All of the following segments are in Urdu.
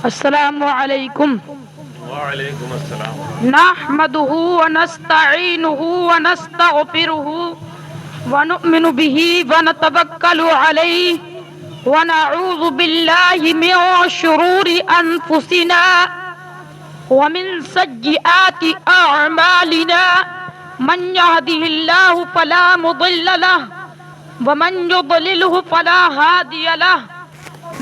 السلام علیکم وعلیکم السلام. نحمده ونستعینه ونستغفره ونؤمن به ونتوکل علیه ونعوذ باللہ من شرور انفسنا ومن سیئات اعمالنا من يهده الله فلا مضل له ومن يضلله فلا هادي له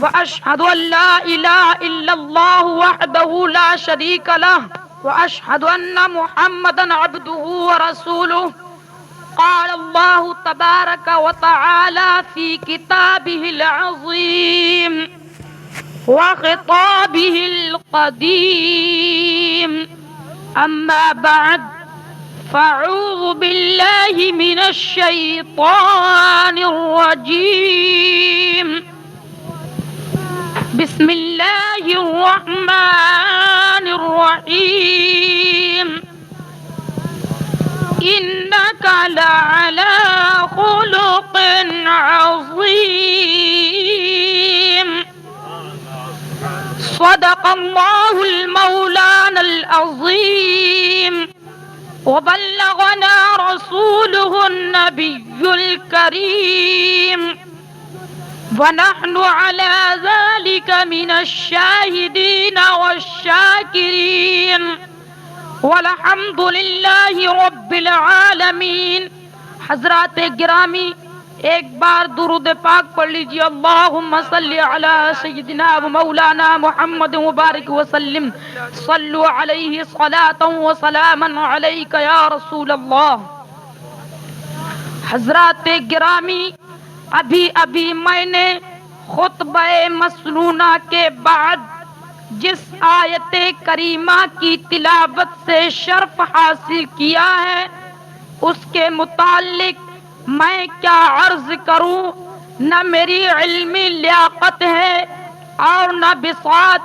وأشهد أن لا إله إلا الله وحده لا شريك له وأشهد أن محمدا عبده ورسوله. قال الله تبارك وتعالى في كتابه العظيم وخطابه القديم. أما بعد فأعوذ بالله من الشيطان الرجيم. بسم اللہ الرحمن الرحیم. انک لعلی خلق عظیم. صدق اللہ المولانا العظیم وبلغنا رسوله النبی الکریم ونحن على ذلك من الشاهدين والشاكرين والحمد لله رب العالمين. حضرات گرامی، ایک بار درود پاک پڑھ لیجیے. اللہم صلی علی سیدنا و مولانا محمد مبارک وسلم. صلو علیہ صلاۃ و سلاما علیک یا رسول اللہ. حضرات گرامی، ابھی میں نے خطبہ مسنونہ کے بعد جس آیت کریمہ کی تلاوت سے شرف حاصل کیا ہے اس کے متعلق میں کیا عرض کروں. نہ میری علمی لیاقت ہے اور نہ بساط،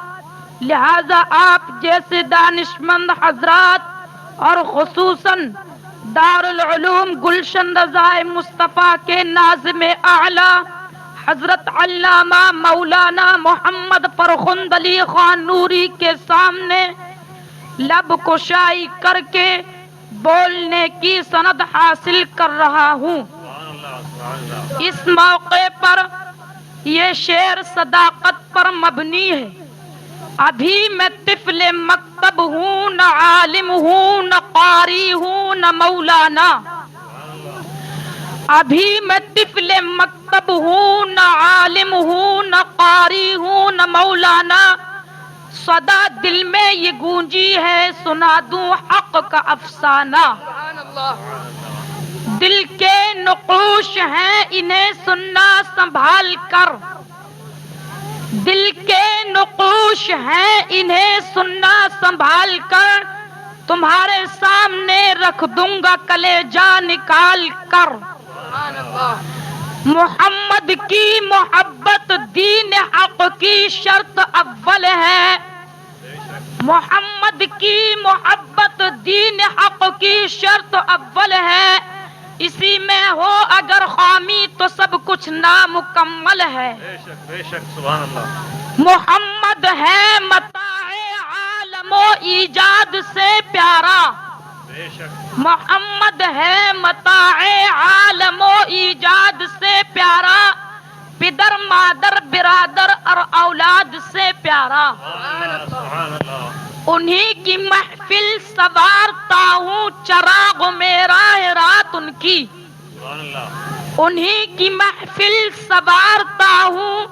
لہذا آپ جیسے دانشمند حضرات اور خصوصاً دارالعلوم گلشن رضائے مصطفیٰ کے ناظم اعلیٰ حضرت علامہ مولانا محمد فرخند علی خان نوری کے سامنے لب کشائی کر کے بولنے کی سند حاصل کر رہا ہوں. اس موقع پر یہ شعر صداقت پر مبنی ہے. ابھی میں طفل مکتب ہوں، نہ عالم ہوں، نہ قاری ہوں، نہ مولانا. ابھی میں طفل مکتب ہوں، نہ عالم ہوں، نہ قاری ہوں، نہ مولانا. صدا دل میں یہ گونجی ہے، سنا دوں حق کا افسانہ. دل کے نقوش ہیں انہیں سننا سنبھال کر. دل کے نقوش ہیں انہیں سننا سنبھال کر. تمہارے سامنے رکھ دوں گا کلیجہ نکال کر. محمد کی محبت دین حق کی شرط اول ہے. محمد کی محبت دین حق کی شرط اول ہے. اسی میں ہو اگر خامی تو سب کچھ نامکمل ہے. بے شک سبحان اللہ. محمد ہے متاع عالم و ایجاد سے پیارا. بے شک. محمد ہے متاع عالم و ایجاد سے پیارا. پدر مادر برادر اور اولاد سے پیارا. سبحان اللہ. انہی کی محفل سوارتا ہوں چراغ میرا ہے رات ان کی. سبحان اللہ. انہی کی محفل سوارتا ہوں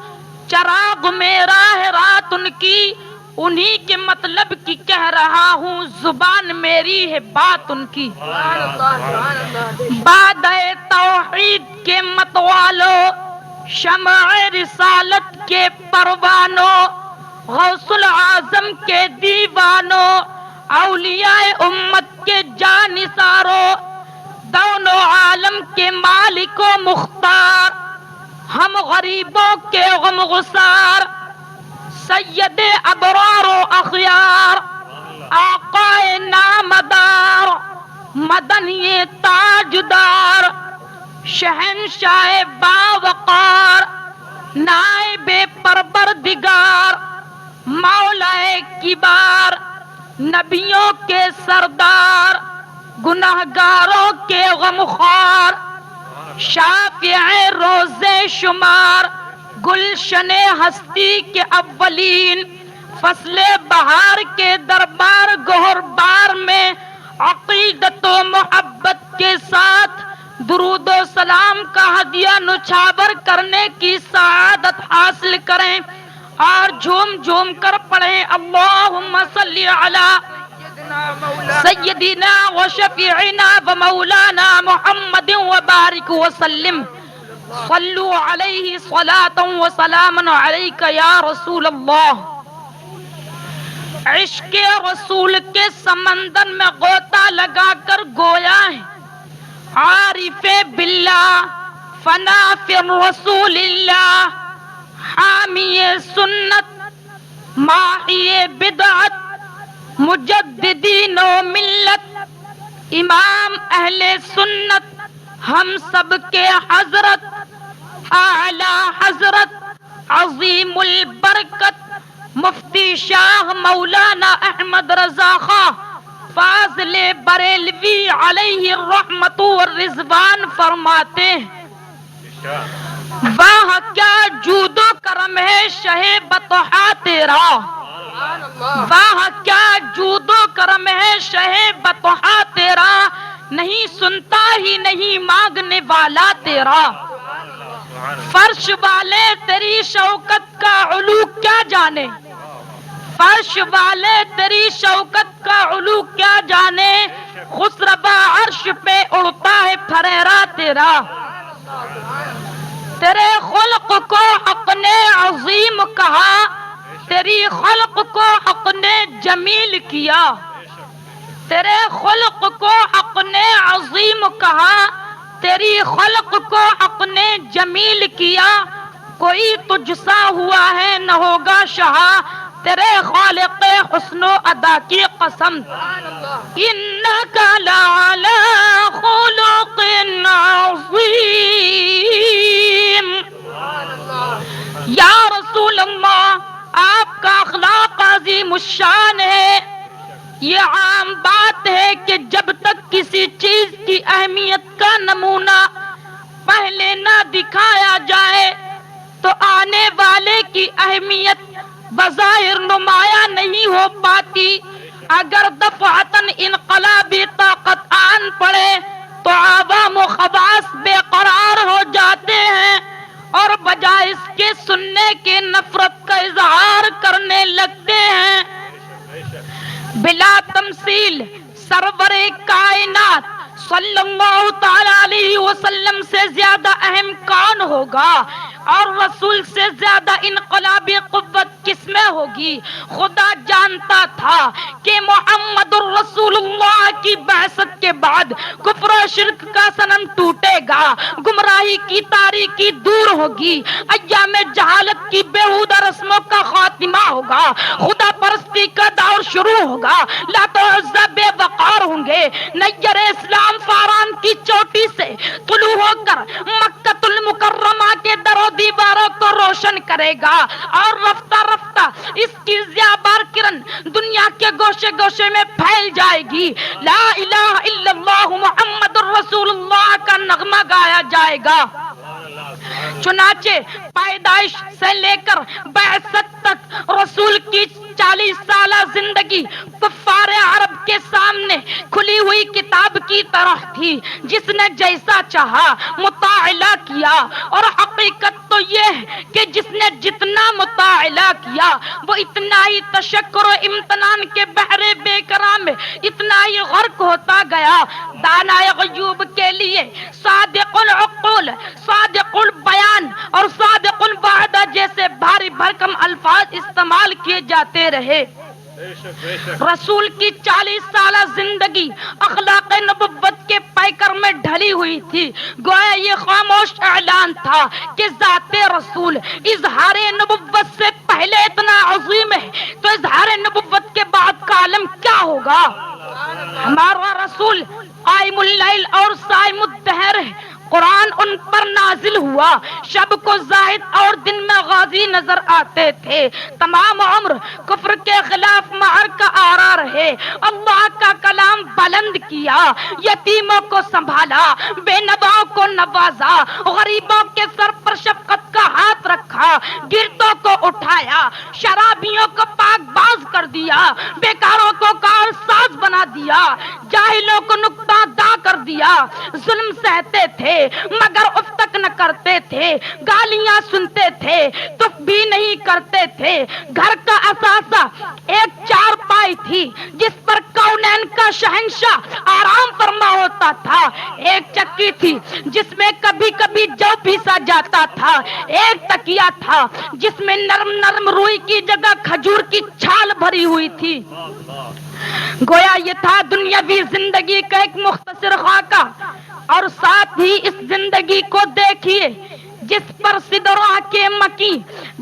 چراغ میرا ہے رات ان کی. انہی کے مطلب کی کہہ رہا ہوں زبان میری ہے بات ان کی. بادئ توحید کے متوالو، شمع رسالت کے پروانوں، غوث العظم کے دیوانوں، اولیاء امت کے جانثاروں، دونوں عالم کے مالک و مختار، ہم غریبوں کے غم گسار، سید ابرار و اخیار، آقائے نامدار، مدنی تاجدار، شہنشاہ باوقار، نائب پروردگار، مولا کی بار، نبیوں کے سردار، گناہگاروں کے غمخوار، شافع روز شمار، گلشن ہستی کے اولین، فصل بہار کے دربار گہر بار میں عقیدت و محبت کے ساتھ درود و سلام کا ہدیہ نچھاور کرنے کی سعادت حاصل کریں اور جھوم جھوم کر پڑھیں اللہم صلی علی سیدنا و شفیعنا و مولانا محمد و بارک وسلم صلو علیہ صلاۃ و سلام علیک یا رسول اللہ۔ عشق رسول کے سمندر میں غوطہ لگا کر گویا ہے عارف باللہ، فنا فی رسول اللہ، حامی سنت، ماحی بدعت، مجددین و ملت، امام اہل سنت، ہم سب کے حضرت، اعلی حضرت، عظیم البرکت، مفتی شاہ مولانا احمد رضا خاں فاضل بریلوی علیہ الرحمت والرضوان فرماتے ہیں، واہ کیا جود و کرم ہے شہ بطحا تیرا، واہ کیا جود و کرم ہے شہ بطحا تیرا، نہیں سنتا ہی نہیں مانگنے والا تیرا، فرش والے تیری شوکت کا علو کیا جانے، فرش والے تیری شوکت کا علو کیا جانے، خسربا عرش پہ اڑتا ہے پھریرا تیرا، تیرے خلق کو حق نے عظیم کہا، تیری خلق کو حق نے جمیل کیا، تیرے خلق کو حق نے عظیم کہا، تیری خلق کو حق نے جمیل کیا، کوئی تجھ سا ہوا ہے نہ ہوگا شہا، تیرے خالق حسن و ادا کی قسم، انک لعلی خلق عظیم، یا رسول اللہ آپ کا اخلاق عظیم الشان ہے۔ یہ عام بات ہے کہ جب تک کسی چیز کی اہمیت کا نمونہ پہلے نہ دکھایا جائے تو آنے والے کی اہمیت بظاہر نمایاں نہیں ہو پاتی۔ اگر دفعتاً انقلابی طاقت آن پڑے تو عوام و خواص بے قرار ہو جاتے ہیں اور بجائے اس کے سننے کے نفرت کا اظہار کرنے لگتے ہیں۔ بلا تمثیل سرور کائنات صلی اللہ تعالی علیہ وسلم سے زیادہ اہم کون ہوگا اور رسول سے زیادہ انقلابی قوت کس میں ہوگی؟ خدا جانتا تھا کہ محمد الرسول اللہ کی بعثت کے بعد کفر و شرک کا صنم ٹوٹے گا، گمراہی کی تاریکی دور ہوگی، ایام جہالت کی بیہودہ رسموں کا خاتمہ ہوگا، خدا پرستی کا دور شروع ہوگا، لات و عزا بے وقار ہوں گے، نیر اسلام فاران کی چوٹی سے طلوع ہو کر مکہ المکرمہ کے در و دیواروں کو روشن کرے گا اور رفتہ رفتہ اس کی ضیابار کرن دنیا کے گوشے گوشے میں پھیل جائے گی، لا الہ الا اللہ محمد الرسول اللہ کا نغمہ گایا جائے گا۔ چنانچہ پیدائش سے لے کر بعثت تک رسول کی 40 سالہ زندگی کفار عرب کے سامنے کھلی ہوئی کتاب کی طرح تھی، جس نے جیسا چاہا مطالعہ کیا، اور حقیقت تو یہ ہے کہ جس نے جتنا مطالعہ کیا وہ اتنا ہی تشکر و امتنان کے بحر بے کرام میں اتنا ہی غرق ہوتا گیا۔ دانائے غیوب کے لیے صادق العقول، صادق البیان اور صادق الوعدہ جیسے بھاری بھرکم الفاظ استعمال کیے جاتے رہے۔ رسول کی 40 سالہ زندگی اخلاق نبوت کے پیکر میں ڈھلی ہوئی تھی، گویا یہ خاموش اعلان تھا کہ ذات رسول اظہار نبوت سے پہلے اتنا عظیم ہے تو اظہار نبوت کے بعد کا عالم کیا ہوگا۔ ہمارا رسول قائم اللیل اور صائم الدہر ہے، قرآن ان پر نازل ہوا، شب کو زاہد اور دن میں غازی نظر آتے تھے، تمام عمر کفر کے خلاف ہے، اللہ کا کلام بلند کیا، یتیموں کو سنبھالا، بے نواؤں کو نوازا، غریبوں کے سر پر شفقت کا ہاتھ رکھا، گردوں کو اٹھایا، شرابیوں کو پاک باز کر دیا، بیکاروں کو کار ساز بنا دیا، جاہلوں کو نکتہ دا کر دیا، ظلم سہتے تھے مگر اف تک نہ کرتے تھے، گالیاں سنتے تھے تو بھی نہیں کرتے تھے، گھر کا اثاثہ ایک چار پائی تھی جس پر کونین کا شہنشاہ آرام فرما ہوتا تھا، ایک چکی تھی جس میں کبھی کبھی جو پیسا جاتا تھا، ایک تکیا تھا جس میں نرم نرم روئی کی جگہ کھجور کی چھال بھری ہوئی تھی۔ گویا یہ تھا دنیاوی زندگی کا ایک مختصر خاکہ، اور ساتھ ہی اس زندگی کو دیکھیے جس پر صدرہ کے مکی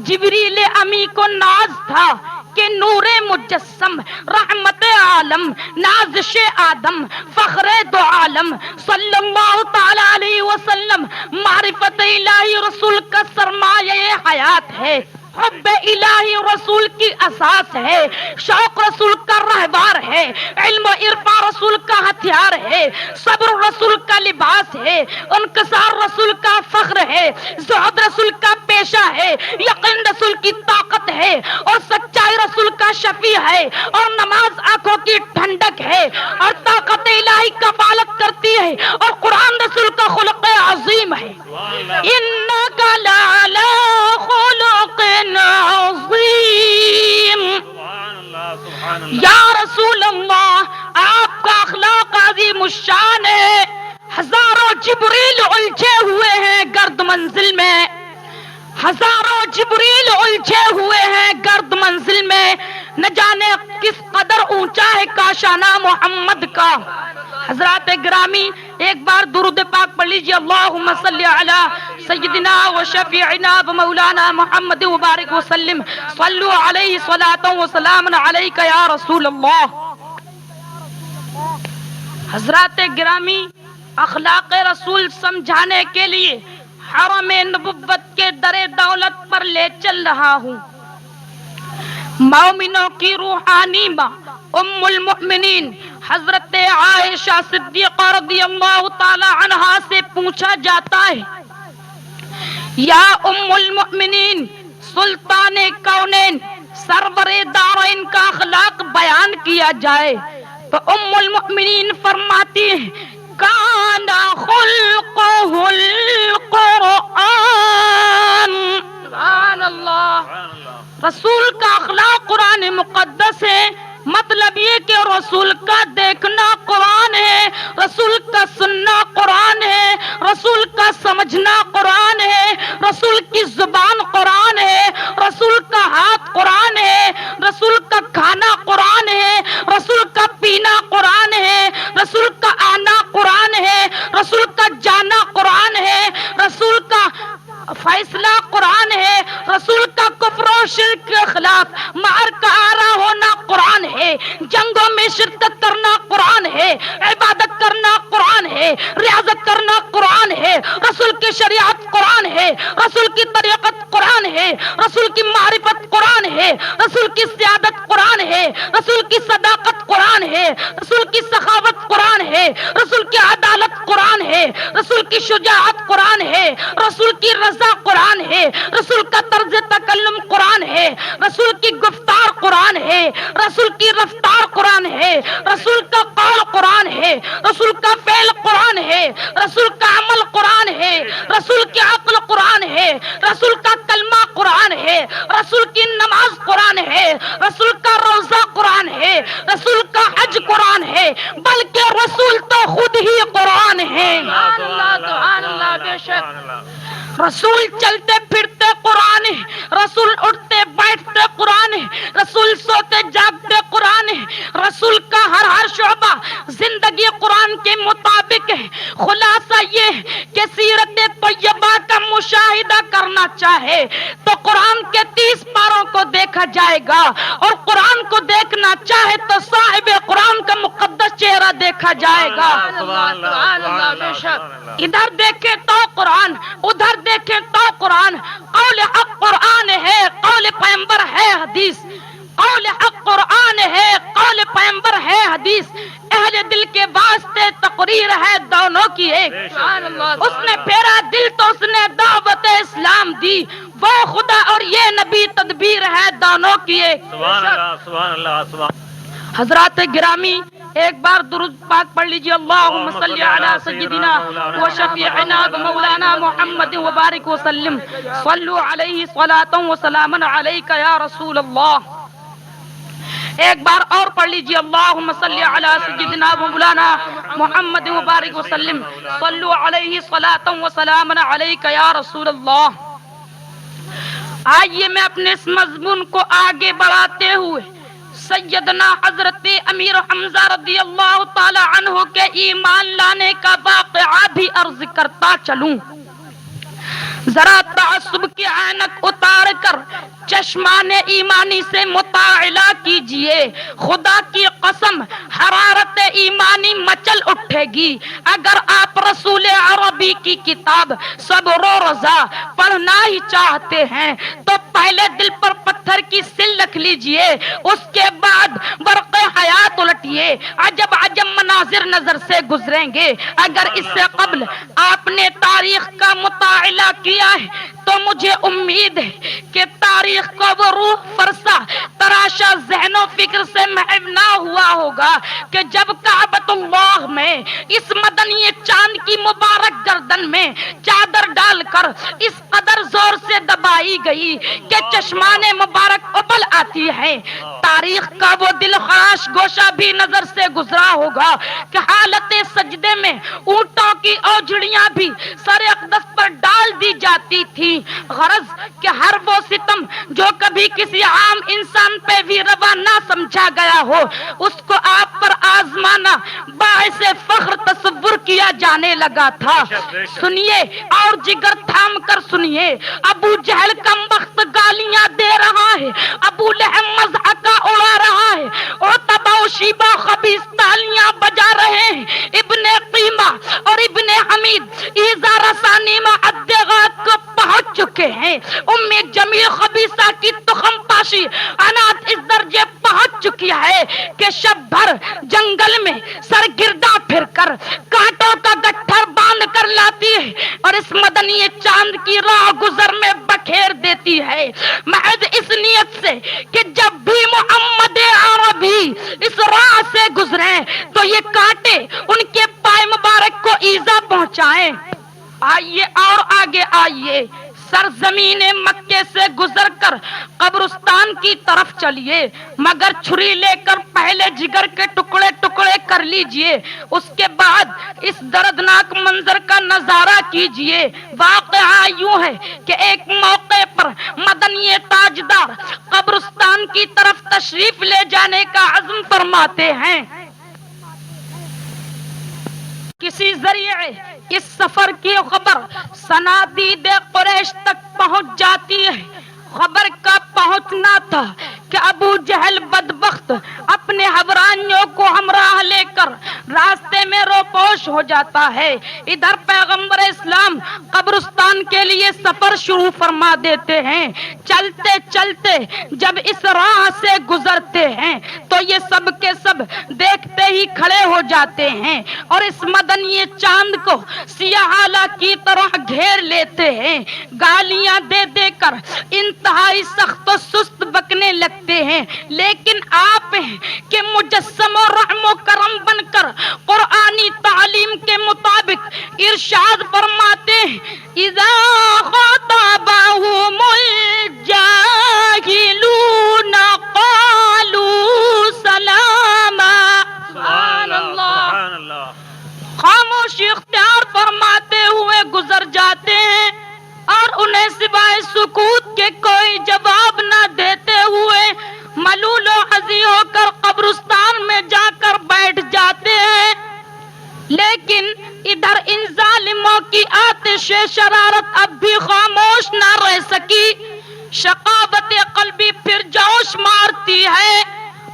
جبریل امی کو ناز تھا کہ نور مجسم، رحمت عالم، نازش آدم، فخر دو عالم صلی اللہ تعالی علیہ وسلم معرفت الہی رسول کا سرمایہ حیات ہے، حب الہی رسول کی اساس ہے، شوق رسول کا رہبار ہے، علم و عرفان رسول کا ہتھیار ہے، صبر رسول کا لباس ہے، انکسار رسول کا فخر ہے، زہد رسول کا پیشہ ہے، یقین رسول کی طاقت ہے، اور سچائی رسول کا شفیع ہے، اور نماز آنکھوں کی ٹھنڈک ہے، اور طاقت الہی کفالت کرتی ہے، اور قرآن رسول کا خلق عظیم ہے۔ انک لعلی خلق عظیم، یا رسول اللہ آپ کا اخلاق عظیم الشان ہے، ہزاروں جبریل الجھے ہوئے ہیں گرد منزل میں، ہزاروں جبریل الجھے ہوئے ہیں گرد منزل میں، نہ جانے کس قدر اونچا ہے کاشانہ محمد کا۔ حضرات گرامی ایک بار درود پاک پڑھ لیجیے، اللہم صلی علی سیدنا و شفیعنا و مولانا محمد وبارک وسلم، صلو علیہ صلاۃ و سلام علیک یا رسول اللہ۔ حضرات گرامی اخلاق رسول سمجھانے کے لیے حرم نبوت کے در دولت پر لے چل رہا ہوں۔ مومنوں کی روحانی ماں ام المؤمنین حضرت عائشہ صدیقہ رضی اللہ تعالی عنہا سے پوچھا جاتا ہے، یا ام المؤمنین سلطان کونین سرور دارین کا اخلاق بیان کیا جائے تو ام المؤمنین فرماتی ہیں، کان خلقہ القرآن۔ سبحان اللہ، رسول کا اخلاق قرآن مقدس ہے، مطلب یہ کہ رسول کا دیکھنا قرآن ہے، رسول کا سننا قرآن ہے، رسول کا سمجھنا قرآن ہے، رسول کی زبان قرآن ہے، رسول کا ہاتھ قرآن ہے، رسول کا کھانا قرآن ہے، رسول کا پینا قرآن ہے، رسول کا آنا قرآن ہے، رسول کا جانا قرآن ہے، رسول کا فیصلہ قرآن ہے، رسول کا کفر و شرک کے خلاف معرکہ آرا ہونا قرآن ہے، جنگوں میں شرکت کرنا قرآن ہے، عبادت کرنا قرآن ہے، ریاضت کرنا قرآن ہے، رسول کی شریعت قرآن ہے، رسول کی طریقت قرآن ہے، رسول کی معرفت قرآن ہے، رسول کی سیادت قرآن ہے، رسول کی صداقت قرآن ہے، رسول کی سخاوت قرآن ہے، رسول کی عدالت قرآن ہے، رسول کی شجاعت قرآن ہے، رسول کی رضا قرآن ہے، رسول کا طرز تکلم قرآن ہے، رسول کی گفتار قرآن ہے، رسول کی رفتار قرآن ہے، رسول کا قول قرآن ہے، رسول کا فعل قرآن ہے، رسول کا عمل قرآن ہے، رسول کی عقل قرآن ہے، رسول کا کلمہ قرآن ہے، رسول کی نماز قرآن ہے، رسول کا روزہ قرآن ہے، رسول کا حج قرآن ہے، بلکہ رسول تو خود ہی قرآن ہے۔ سبحان اللہ، بے شک رسول چلتے پھرتے قرآن ہے، رسول اٹھتے بیٹھتے قرآن ہے، رسول سوتے جاگتے قرآن ہے، رسول کا ہر شعبہ زندگی قرآن کے مطابق ہے۔ خلاصہ یہ ہے کہ سیرت طیبہ کا مشاہدہ کرنا چاہے تو قرآن کے 30 پاروں کو دیکھا جائے گا، اور قرآن کو دیکھنا چاہے تو صاحب قرآن کا مقدس چہرہ دیکھا جائے گا۔ ادھر دیکھیں تو قرآن، ادھر دیکھیں تو قرآن، قول حق قرآن ہے، قول پیغمبر ہے حدیث، قول حق قرآن ہے، قول پیغمبر میرے دل کے واسطے تقریر ہے دونوں کی ایک. سبحان اللہ. اس نے پھیرا دل تو اس نے دعوت اسلام دی. وہ خدا اور یہ نبی تدبیر ہے دونوں کی ایک. سبحان اللہ سبحان اللہ سبحان. حضرات گرامی ایک بار درود پاک پڑھ لیجیے. اللہم صلی علی سیدنا و شفیعنا و مولانا محمد و بارک وسلم. صلو علیہ صلاۃ و سلام علیک یا رسول اللہ. ایک بار اور پڑھ لیجیے. اللہم صلی علی سیدنا و مولانا محمد و بارک وسلم. صلو علیہ صلاۃ و سلام علیک یا رسول اللہ. آئیے میں اپنے اس مضمون کو آگے بڑھاتے ہوئے سیدنا حضرت امیر حمزہ رضی اللہ تعالی عنہ کے ایمان لانے کا واقعہ بھی عرض کرتا چلوں. ذرا تعصب کی عینک اتار کر چشمان ایمانی سے مطالعہ کیجئے. خدا کی قسم حرارت ایمانی مچل اٹھے گی اگر آپ رسول عربی کی کتاب صبر و رضا پڑھنا ہی چاہتے ہیں تو پہلے دل پر پتھر کی سل رکھ لیجئے, اس کے بعد برق حیات الٹیے. عجب عجب مناظر نظر سے گزریں گے. اگر اس سے قبل آپ نے تاریخ کا مطالعہ کیا ہے تو مجھے امید ہے کہ تاریخ کو وہ روح فرسا تراشا ذہن و فکر سے محو نہ ہوا ہوگا کہ جب کعبۃ اللہ میں اس مدنی چاند کی مبارک گردن میں چادر ڈال کر اس قدر زور سے دبائی گئی کہ چشمان مبارک ابل آتی ہے. تاریخ کا وہ دل خراش گوشہ بھی نظر سے گزرا ہوگا کہ حالت سجدے میں اونٹوں کی اوجھڑیاں بھی سر اقدس پر ڈال دی جاتی تھی. غرض کہ ہر وہ ستم جو کبھی کسی عام انسان پہ بھی روا نہ سمجھا گیا ہو اس کو آپ پر آزمانا باعث فخر تصور کیا جانے لگا تھا. سنیے اور جگر تھام کر سنیے. ابو جہل کم وقت گالیاں دے رہا ہے, ابو لہب مضحکہ اڑا رہا ہے, عتبہ و شیبہ خبیث تالیاں بجا رہے ہیں. ابن قیمہ اور ابن حمید ایذا رسانی معدغات کو پہنچ چکے ہیں. ام جمیل خبیثہ کی تخم پاشی انات اس درجے پہنچ چکی ہے کہ شب بھر جنگل میں سرگردہ پھر کر کانٹوں کا گٹھر باندھ کر لاتی ہے اور اس مدنی چاند کی راہ گزر میں بکھیر دیتی ہے, محض اس نیت سے کہ جب بھی محمد عربی اس راہ سے گزریں تو یہ کانٹے ان کے پائے مبارک کو ایذا پہنچائیں. آئیے اور آگے آئیے. سرزمین مکے سے گزر کر قبرستان کی طرف چلیے, مگر چھری لے کر پہلے جگر کے ٹکڑے ٹکڑے کر لیجئے, اس کے بعد اس دردناک منظر کا نظارہ کیجئے. واقعہ یوں ہے کہ ایک موقع پر مدنی تاجدار قبرستان کی طرف تشریف لے جانے کا عزم فرماتے ہیں. کسی ذریعے اس سفر کی خبر صنادید قریش تک پہنچ جاتی ہے. خبر کا پہنچنا تھا کہ ابو جہل بدبخت اپنے حبرانیوں کو ہمراہ لے کر راستے میں روپوش ہو جاتا ہے. ادھر پیغمبر اسلام قبرستان کے لیے سفر شروع فرما دیتے ہیں. چلتے چلتے جب اس راہ سے گزرتے ہیں تو یہ سب کے سب دیکھتے ہی کھڑے ہو جاتے ہیں اور اس مدنی چاند کو سیاہالہ کی طرح گھیر لیتے ہیں. گالیاں دے دے کر انتہائی سخت و سست بکنے لگتے ہیں, لیکن آپ ہیں کہ مجسم و رحم و کرم بن کر قرآنی تعلیم کے مطابق ارشاد فرماتے ہیں اذا خاطبهم الجاہلون قالوا سلاما. سبحان اللہ. خاموشی اختیار فرماتے ہوئے گزر جاتے ہیں اور انہیں سوائے سکوت کے کوئی جواب نہ دیتے ہوئے ملول و ہزی ہو کر قبرستان میں جا کر بیٹھ جاتے ہیں. لیکن ادھر ان ظالموں کی آتش شرارت اب بھی خاموش نہ رہ سکی. شقاوت قلبی پھر جوش مارتی ہے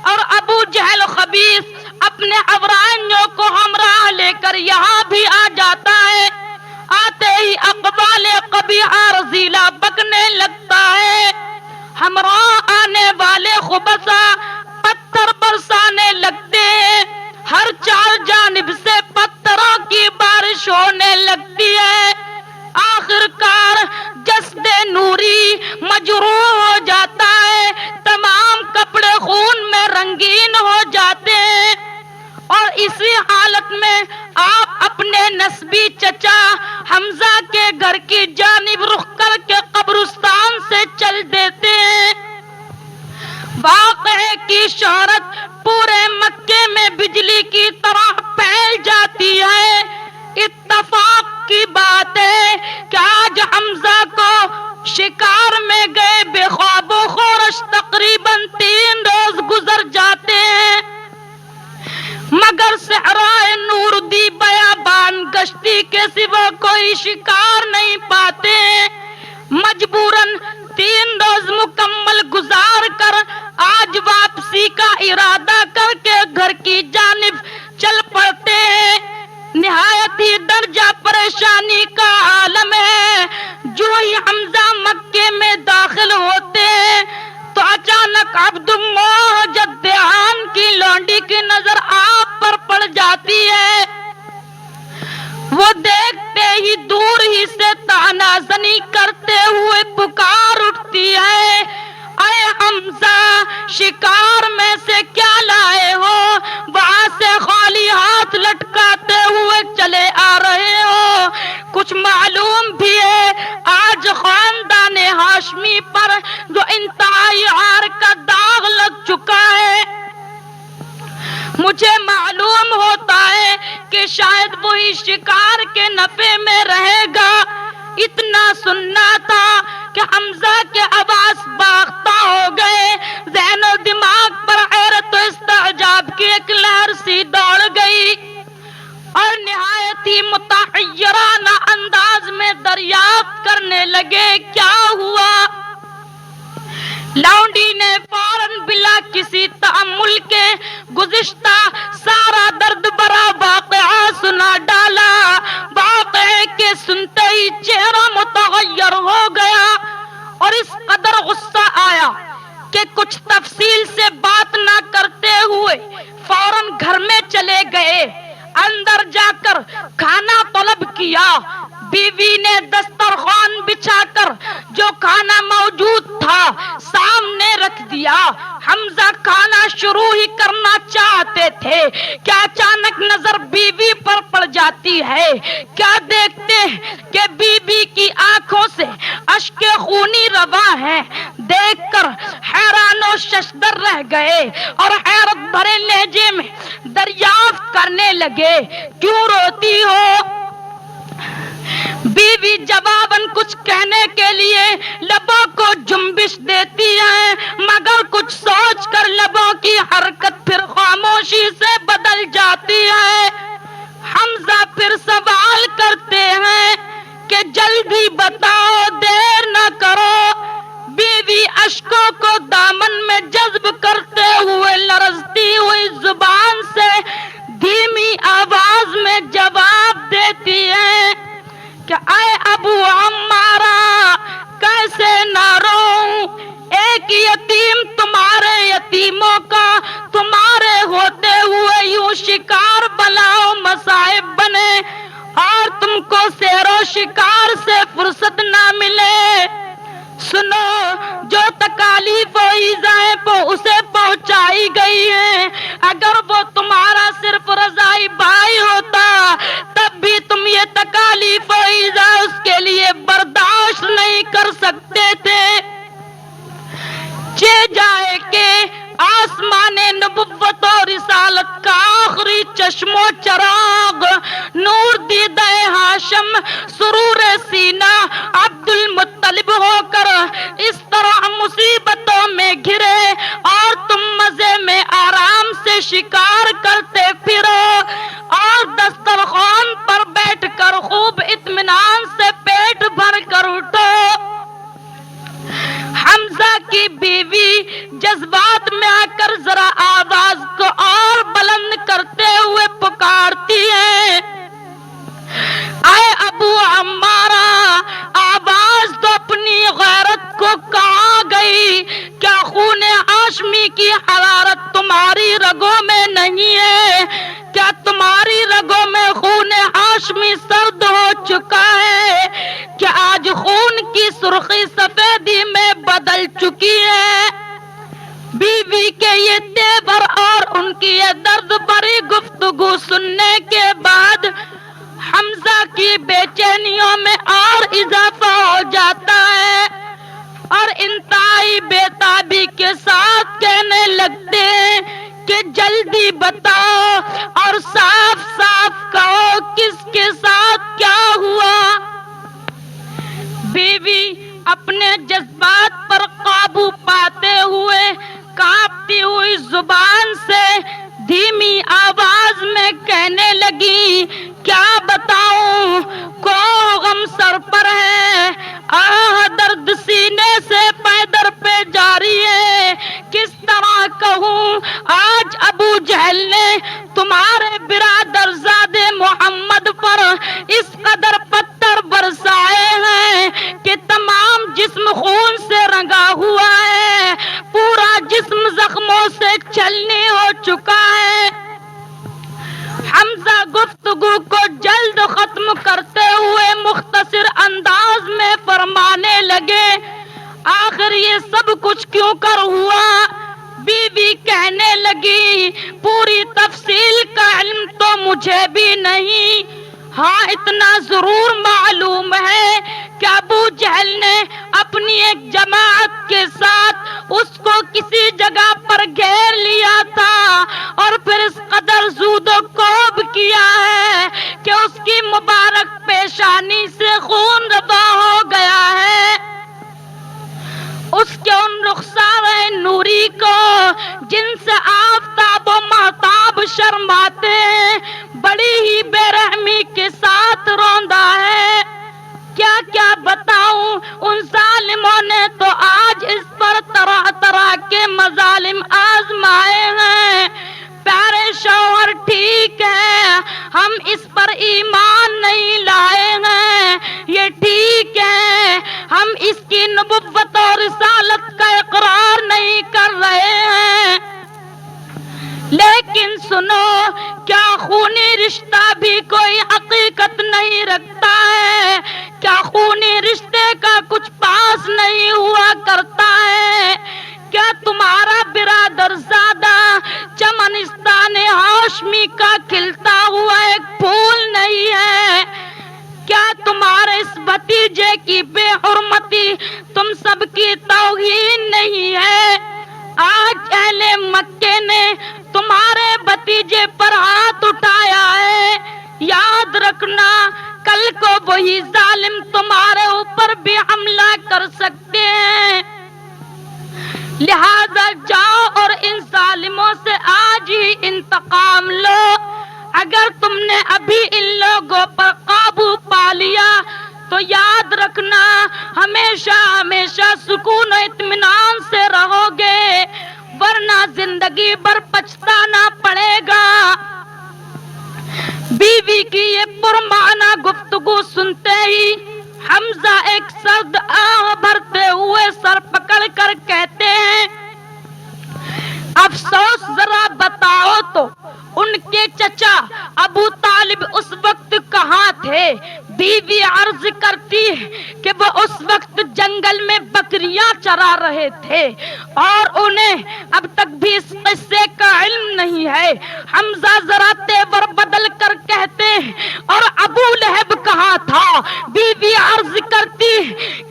اور ابو جہل خبیث اپنے عورانیوں کو ہمراہ لے کر یہاں بھی آ جاتا ہے. آتے ہی اقبال قبیحہ رذیلہ بکنے لگتا ہے. ہمراہ آنے والے خبثہ پتھر برسانے لگتے ہیں. ہر چال کی شہرت پورے مکے میں بجلی کی طرح پھیل جاتی ہے۔ اتفاق کی بات ہے کہ آج حمزہ کو شکار میں گئے بے خواب و خورش تقریباً 3 روز گزر جاتے ہیں، مگر صحرائے نور دی بیابان گشتی کے سوا کوئی شکار نہیں پاتے۔ مجبوراً 3 روز مکمل گزار کر آج واپسی کا ارادہ کر کے گھر کی جانب چل پڑتے ہیں۔ نہایت ہی درجہ پریشانی کا عالم ہے۔ جو ہی حمزہ مکے میں داخل ہوتے ہیں تو اچانک عبد جدعان کی لونڈی کی نظر آپ پر پڑ جاتی ہے۔ وہ دیکھتے ہی دور ہی سے طعنہ زنی کرتے ہوئے پکار اٹھتی ہے، اے حمزہ، شکار میں سے کیا لائے ہو؟ وہاں سے خالی ہاتھ لٹکاتے ہوئے چلے آ رہے ہو۔ کچھ معلوم بھی ہے آج خاندان ہاشمی پر جو انتہائی عار کا داغ لگ چکا ہے۔ مجھے معلوم ہوتا ہے کہ شاید وہی شکار کے نفع میں رہے گا۔ اتنا سننا تھا کہ حمزہ کے آواز باختہ ہو گئے۔ ذہن و دماغ پر حیرت و استعجاب کی ایک لہر سی دوڑ گئی اور نہایت ہی متحیرانہ انداز میں دریافت کرنے لگے کیا ہوا۔ لونڈی نے فوراً بلا کسی تأمل کے گزشتہ سارا درد بھرا واقعہ سنا ڈالا۔ واقعے کے سنتے ہی چہرہ متغیر ہو گیا اور اس قدر غصہ آیا کہ کچھ تفصیل سے بات نہ کرتے ہوئے فوراً گھر میں چلے گئے۔ اندر جا کر کھانا طلب کیا۔ بیوی نے دسترخوان بچھا کر جو کھانا موجود تھا سامنے رکھ دیا۔ حمزہ کھانا شروع ہی کرنا چاہتے تھے کہ اچانک نظر بیوی پر پڑ جاتی ہے۔ کیا دیکھتے کہ بیوی کی آنکھوں سے اشک خونی رواں ہیں۔ دیکھ کر حیران و ششدر رہ گئے اور حیرت بھرے لہجے میں دریافت کرنے لگے کیوں روتی ہو؟ بیوی جواباً کچھ کہنے کے لیے لبوں کو جنبش دیتی ہے، مگر کچھ سوچ کر لبوں کی حرکت پھر خاموشی سے بدل جاتی ہے۔ حمزہ پھر سوال کرتے ہیں کہ جلدی بتاؤ، دیر نہ کرو۔ بیوی اشکوں کو دامن میں جذب کرتے ہوئے لرزتی ہوئی زبان سے دھیمی آواز میں جواب دیتی ہے کہ اے ابو عمارہ، کیسے نہ روؤں؟ ایک یتیم تمہارے یتیموں کا تمہارے ہوتے ہوئے یوں شکار بلاؤ مصائب بنے اور تم کو سیر و شکار سے فرصت نہ ملے۔ سنو، جو تکالیف و ایذائیں اسے پہنچائی گئی ہیں، اگر وہ تمہارا صرف رضائی بھائی ہوتا تب بھی تم یہ تکالیف و ایذا اس کے لیے برداشت نہیں کر سکتے تھے۔ چہ جائے کہ آسمان نبوت و رسالت کا آخری چشم و چراغ نور دیدہ ہاشم سرور سینہ عبد المطلب ہو کر اس طرح مصیبتوں میں گھرے اور تم مزے میں آرام سے شکار کرتے پھرو اور دسترخوان پر بیٹھ کر خوب اطمینان سے پیٹ بھر کر اٹھو۔ حمزہ کی بیوی جذبات میں آ کر ذرا آواز کو اور بلند کرتے ہوئے پکارتی ہے، اے ابو عمارہ، آواز تو اپنی غیرت کو کہاں گئی؟ کیا خون ہاشمی کی حرارت تمہاری رگوں میں نہیں ہے؟ کیا تمہاری رگوں میں خون ہاشمی سرد ہو چکا ہے؟ کیا آج خون کی سرخی سفیدی میں بدل چکی ہے؟ بیوی کے یہ تیور اور ان کی یہ درد بھری گفتگو سننے کے بعد حمزہ کی بے چینیوں میں اور اضافہ ہو جاتا ہے۔ اور انتہائی بےتابی کے ساتھ کہنے لگتے ہیں کہ جلدی بتاؤ اور صاف صاف کہو کس کے ساتھ کیا ہوا۔ بیوی اپنے جذبات پر قابو پاتے ہوئے کانپتی ہوئی زبان سے دھیمی آواز میں کہنے لگی، کیا بتاؤں، کو غم سر پر ہے، آہ درد سینے سے پیدر پہ جاری ہے، کس طرح کہوں آج ابو جہل نے تمہارے برادر زادے محمد پر اس قدر پتھر برسائے ہیں کہ تمام جسم خون سے رنگا ہوا ہے، پورا جسم زخموں سے چھلنی ہو چکا ہے۔ حمزہ گفتگو کو جلد ختم کرتے ہوئے مختصر انداز میں فرمانے لگے، آخر یہ سب کچھ کیوں کر ہوا؟ بیوی کہنے لگی، پوری تفصیل کا علم تو مجھے بھی نہیں، ہاں اتنا ضرور معلوم ہے کہ ابو جہل نے اپنی ایک جماعت کے ساتھ اس کو کسی جگہ پر گھیر لیا تھا اور پھر اس قدر زود و کوب کیا ہے کہ اس کی مبارک پیشانی سے خون روا ہو گیا ہے۔ اس کے ان رخسار نوری کو جن سے آفتاب و مہتاب شرماتے ہیں بڑی ہی بے رحمی کے ساتھ روندا ہے۔ کیا کیا بتاؤں، ان ظالموں نے تو آج اس پر طرح طرح کے مظالم آزمائے ہیں۔ پیارے شوہر ٹھیک ہے، ہم اس پر ایمان نہیں لائے ہیں، یہ ٹھیک ہے، ہم اس کی نبوت اور رسالت کا اقرار نہیں کر رہے ہیں، لیکن سنو، کیا خونی رشتہ بھی کوئی حقیقت نہیں رکھتا ہے؟ کیا خونی رشتے کا کچھ پاس نہیں ہوا کرتا ہے؟ کیا تمہارا برادر زادہ چمنستان ہاشمی کا کھلتا ہوا ایک پھول نہیں ہے؟ کیا تمہارے اس بھتیجے کی بے حرمتی تم سب کی توہین نہیں ہے؟ آج اہل مکے نے تمہارے بھتیجے پر ہاتھ اٹھایا ہے، یاد رکھنا کل کو وہی ظالم تمہارے اوپر بھی حملہ کر سکتے ہیں، لہذا جاؤ اور ان ظالموں سے آج ہی انتقام لو۔ اگر تم نے ابھی ان لوگوں پر قابو پا لیا تو یاد رکھنا ہمیشہ ہمیشہ سکون و اطمینان سے رہو گے، ورنہ زندگی بھر پچھتانا پڑے گا۔ بیوی کی یہ پرمعنی گفتگو سنتے ہی حمزہ ایک سرد آہ بھرتے ہوئے سر پکڑ کر کہتے ہیں، افسوس ذرا بتاؤ تو ان کے چچا ابو طالب اس وقت کہاں تھے؟ بیوی عرض کرتی کہ وہ اس وقت جنگل میں بکریاں چرا رہے تھے اور انہیں اب تک بھی اس قصے کا علم نہیں ہے۔ حمزہ ذرا تیور بدل کر کہتے اور ابو لہب کہاں تھا؟ بیوی عرض کرتی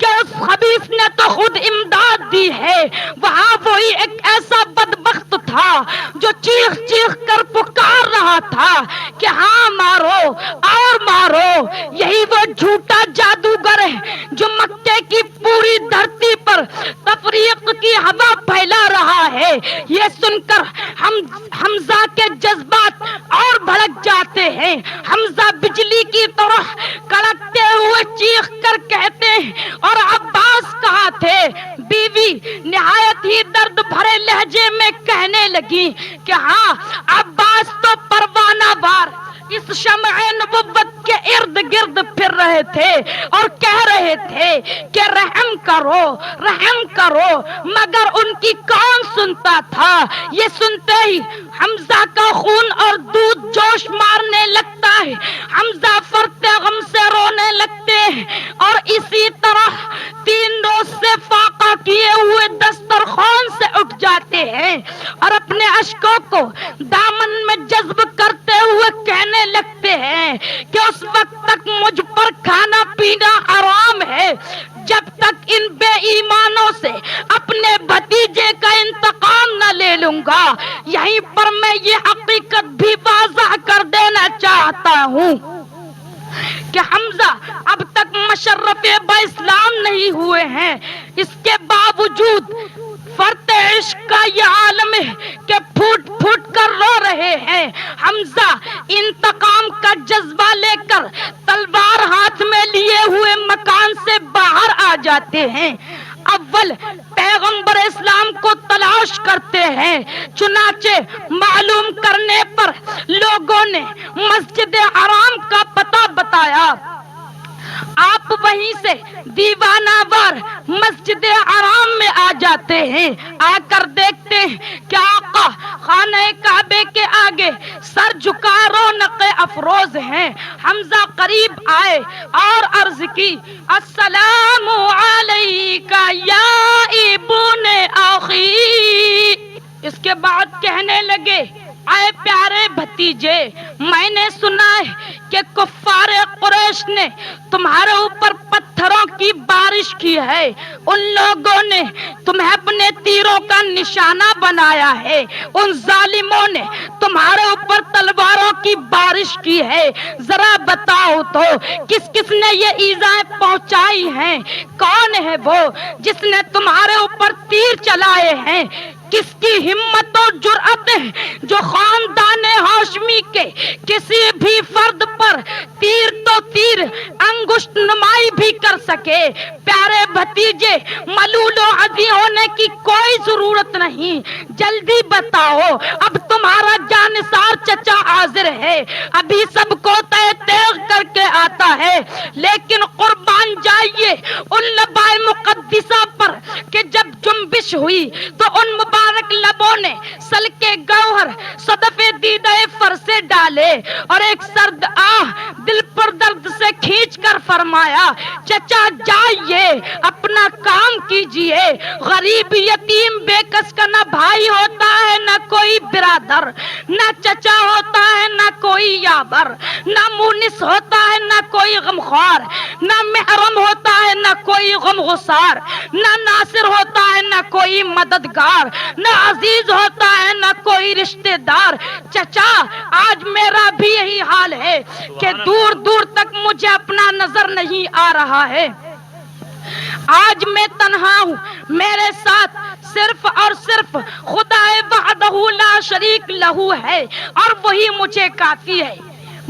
کہ اس خبیث نے تو خود امداد دی ہے، وہاں وہی ایک ایسا بدبخت تھا جو چیخ چیخ کر پکار رہا تھا کہ ہاں مارو اور مارو، یہی وہ جھوٹا جادوگر ہے جو مکے کی پوری دھرتی پر تفریق کی ہوا پھیلا رہا ہے۔ یہ سن کر حمزہ کے جذبات اور بھڑک جاتے ہیں، حمزہ بجلی کی طرح کڑکتے ہوئے چیخ کر کہتے ہیں اور عباس کہاں تھے؟ بیوی نہایت ہی درد بھرے لہجے میں کہنے لگی کہ ہاں عباس تو پروانہ وار اس شمع نبوت کے ارد گرد پھر رہے تھے اور کہہ رہے تھے کہ رحم کرو رحم کرو، مگر ان کی کون سنتا تھا؟ یہ سنتے ہی حمزہ کا خون اور دودھ جوش مارنے لگتا ہے، حمزہ فرتے غم سے رونے لگتے ہیں اور اسی طرح 3 روز سے فاقہ کیے ہوئے دسترخوان سے اٹھ جاتے ہیں اور اپنے اشکوں کو دامن میں جذب کرتے ہوئے کہنے لگتے ہیں کہ اس وقت تک مجھ پر کھانا پینا حرام ہے، جب تک ان بے ایمانوں سے اپنے بھتیجے کا انتقام نہ لے لوں گا۔ یہیں پر میں یہ حقیقت بھی واضح کر دینا چاہتا ہوں کہ حمزہ اب تک مشرف با اسلام نہیں ہوئے ہیں، اس کے باوجود فرط عشق کا یہ عالم ہے کہ پھوٹ پھوٹ کر رو رہے ہیں۔ حمزہ انتقام کا جذبہ لے کر تلوار ہاتھ میں لیے ہوئے مکان سے باہر آ جاتے ہیں۔ اول پیغمبر اسلام کو تلاش کرتے ہیں، چنانچہ معلوم کرنے پر لوگوں نے مسجد حرام کا پتہ بتایا۔ آپ وہیں سے دیوانہ وار مسجد حرام میں آ جاتے ہیں۔ آ کر دیکھتے ہیں کہ آقا خانہ کعبے کے آگے سر جھکا رونق افروز ہیں۔ حمزہ قریب آئے اور عرض کی، السلام علیکہ یا ابن اخی۔ اس کے بعد کہنے لگے، اے پیارے بھتیجے، میں نے سنا ہے کہ کفار قریش نے تمہارے اوپر پتھروں کی بارش کی ہے، ان لوگوں نے تمہیں اپنے تیروں کا نشانہ بنایا ہے، ان ظالموں نے تمہارے اوپر تلواروں کی بارش کی ہے۔ ذرا بتاؤ تو کس کس نے یہ ایذائیں پہنچائی ہیں؟ کون ہے وہ جس نے تمہارے اوپر تیر چلائے ہیں؟ کس کی ہمت و جرأت ہے جو خاندان ہاشمی کے کسی بھی فرد پر تیر تو تیر انگشت نمائی بھی کر سکے؟ پیارے بھتیجے، ملول و عدی ہونے کی کوئی ضرورت نہیں، جلدی بتاؤ۔ اب تمہارا جانثار چچا حاضر ہے، ابھی سب کو تیغ کر کے آتا ہے، لیکن قربان جائیے ان لبائے مقدسہ پر کہ جب جنبش ہوئی تو ان مبارک لبوں نے سل کے گوہر صدف دیدہ فر سے ڈالے اور ایک سرد آہ دل پر درد سے کھینچ کر فرمایا، چچا جائیے، اپنا کام کیجئے۔ غریب یتیم بے کس کا نہ بھائی ہوتا ہے، نہ کوئی برادر، نہ چچا ہوتا ہے، نہ کوئی یابر، نہ مونس ہوتا ہے، نہ کوئی غمخوار، نہ محرم ہوتا ہے، نہ کوئی غم غسار، نہ ناصر ہوتا ہے، نہ کوئی مددگار، نہ عزیز ہوتا ہے، نہ کوئی رشتہ دار۔ چچا آج میرا بھی یہی حال ہے کہ دور دور تک مجھے اپنا نظر نہیں آ رہا ہے۔ آج میں تنہا ہوں، میرے ساتھ صرف اور صرف خدا وحدہ لا شریک لہو ہے اور وہی مجھے کافی ہے،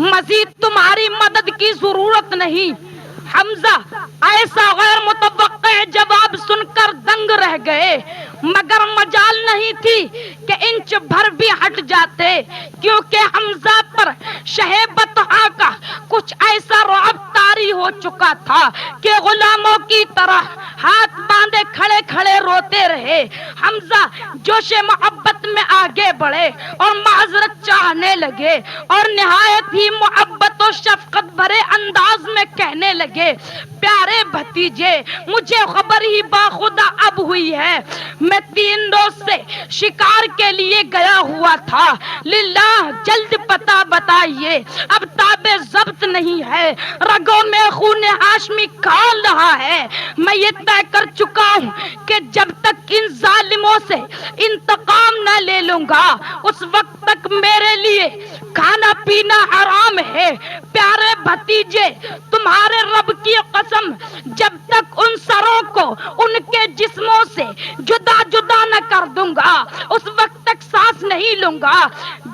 مزید تمہاری مدد کی ضرورت نہیں۔ حمزہ ایسا غیر متوقع جواب سن کر دنگ رہ گئے، مگر مجال نہیں تھی کہ انچ بھر بھی ہٹ جاتے، کیونکہ حمزہ پر شہ بطحا کا کچھ ایسا رعب طاری ہو چکا تھا کہ غلاموں کی طرح ہاتھ باندھے کھڑے کھڑے روتے رہے۔ حمزہ جوش محبت میں آگے بڑھے اور معذرت چاہنے لگے اور نہایت ہی محبت و شفقت بھرے انداز میں کہنے لگے، پیارے بھتیجے، مجھے خبر ہی باخدا اب ہوئی ہے، میں 3 روز سے شکار کے لیے گیا ہوا تھا، للہ جلد پتہ بتائیے، اب تاب ضبط نہیں ہے، رگوں میں خون ہاشمی کھول رہا ہے۔ میں یہ طے کر چکا ہوں کہ جب تک ان ظالموں سے انتقام نہ لے لوں گا اس وقت تک میرے لیے کھانا پینا حرام ہے۔ پیارے بھتیجے، تمہارے رب کی قسم، جب تک ان سروں کو ان کے جسموں سے جدا جدا نہ کر دوں گا اس وقت تک سانس نہیں لوں گا،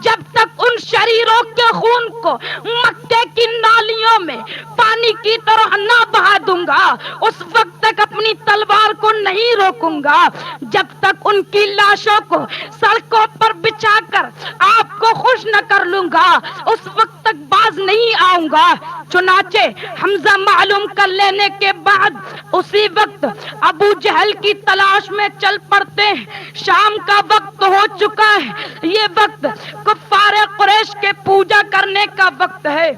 جب تک ان شریروں کے خون کو مکے کی نالیوں میں پانی کی طرح نہ بہا دوں گا اس وقت تک اپنی تلوار کو نہیں روکوں گا، جب تک ان کی لاشوں کو سڑکوں پر بچھا کر آپ کو خوش نہ کر لوں گا اس وقت تک باز نہیں آؤں گا۔ چنانچہ حمزہ معلوم کر لینے کے بعد اسی وقت ابو جہل کی تلاش میں چل پڑتے ہیں۔ شام کا وقت ہو چکا ہے، یہ وقت کفار قریش کے پوجا کرنے کا وقت ہے۔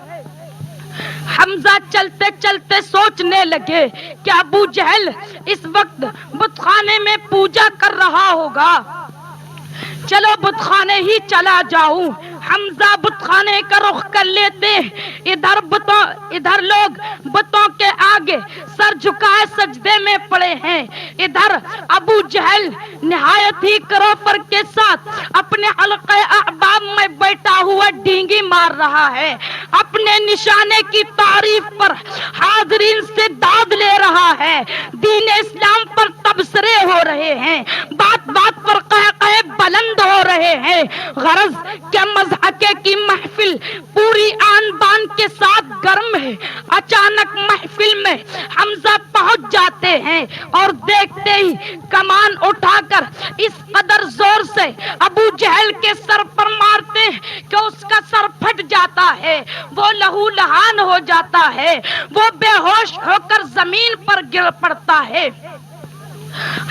حمزہ چلتے چلتے سوچنے لگے کہ ابو جہل اس وقت بت خانے میں پوجا کر رہا ہوگا، چلو بت خانے ہی چلا جاؤں۔ حمزہ بت خانے کا رخ کر لیتے، ادھر لوگ بتوں کے آگے سر جھکائے سجدے میں پڑے ہیں، ادھر ابو جہل نہایت ہی کروپر کے ساتھ اپنے حلقہ احباب میں بیٹھا ہوا ڈینگی مار رہا ہے، اپنے نشانے کی تعریف پر حاضرین سے داد لے رہا ہے، دین اسلام پر تبصرے ہو رہے ہیں، بات بات پر قہقہے بلند ہو رہے ہیں، غرض کہ مضحکے کی محفل پوری آن بان کے ساتھ گرم ہے۔ اچانک محفل میں حمزہ پہنچ جاتے ہیں اور دیکھتے ہی کمان اٹھا کر اس قدر زور سے ابو جہل کے سر پر مارتے ہیں کہ اس کا سر پھٹ جاتا ہے، وہ لہو لہان ہو جاتا ہے، وہ بے ہوش ہو کر زمین پر گر پڑتا ہے۔